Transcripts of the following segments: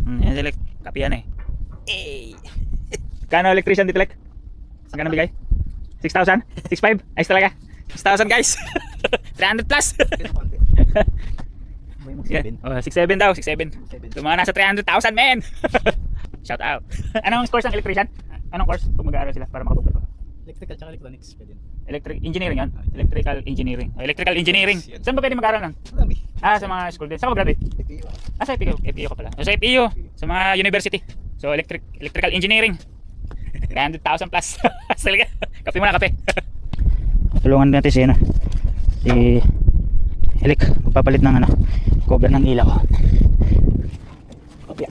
Yan si Lek. Kapiyan eh. Eh. Kano electrician dito, Lek? Magkano bigay? 6,000? 6,500? Ayos talaga. 6,000 guys. 300 plus. Yeah. Oh, 6,700 daw, 6,700. So mga nasa 300,000 men. Shout out. Anong course ng electrician? Anong course kung mag-aaral sila para makapagpapag? Electrical tsaka electronics pwede. Electric engineering yan? Electrical engineering. Oh, electrical engineering. Saan ba pwede mag-aaral ng? Marami. Sa mga school din. Saan ka graduate? TPU. Sa FPU. FPU ka pala. Sa FPU. Sa mga university. So electrical engineering. 300,000 plus. Talaga. Kape mo na, kape. Tulungan natin si Elik. Magpapalit ng cover ng ilaw. Kopya.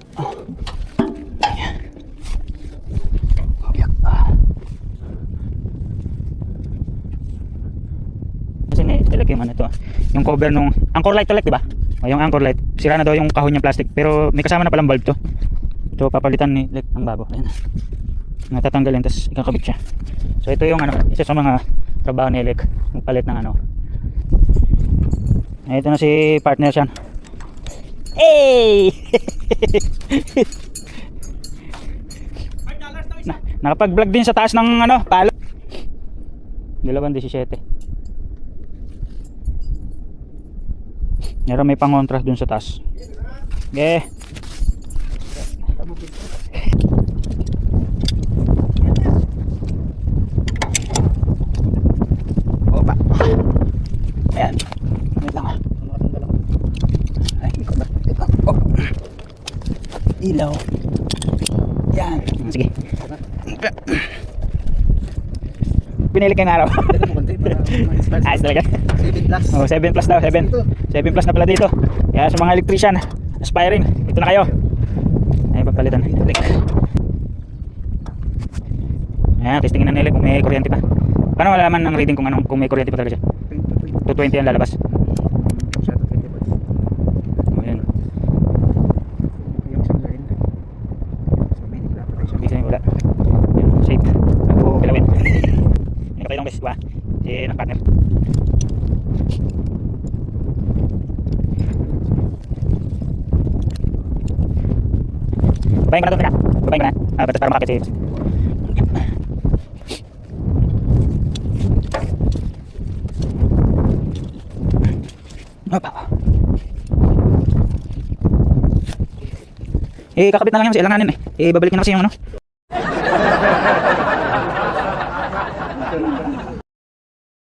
Ayan. Kopya. Kasi Elik yung to. Yung cover nung anchor light to, Elik, diba? O, yung anchor light. Sira na daw yung kahon niya plastic. Pero may kasama na palang bulb to. So papalitan ni Elik ang bago. Ayan. Natatanggalin, tapos ikakabit siya. So ito yung isa sa mga trabaho ni Elik. Magpalit ng ito na si partner siya. Hey! Nakapag-vlog din sa taas ng palo. 2,17. Meron may pang-contrast dun sa taas. Okay. Opa. Ayan. Wait lang Ay, hindi ko ba? Ito. Oh. Ilaw. Yan. Sige. Pinili kang araw. Ayos talaga. 7 plus. Oh, 7 plus daw. 7 plus na pala dito. Kaya sa mga electrician aspiring, ito na kayo. Ay, papalitan. Ayan, testingin na nila kung may kuryente pa. Paano malaman ng reading kung may kuryente pa talaga siya? 220 ang lalabas. Ayan. Bisa wala. Safe. Ako pilawin. May kapay lang bes, diba? Si ng partner. Babayin ka na doon, babayin ka na. Para makakit si Opa. Kakabit na lang yan kasi ilanganin babalik na kasi yung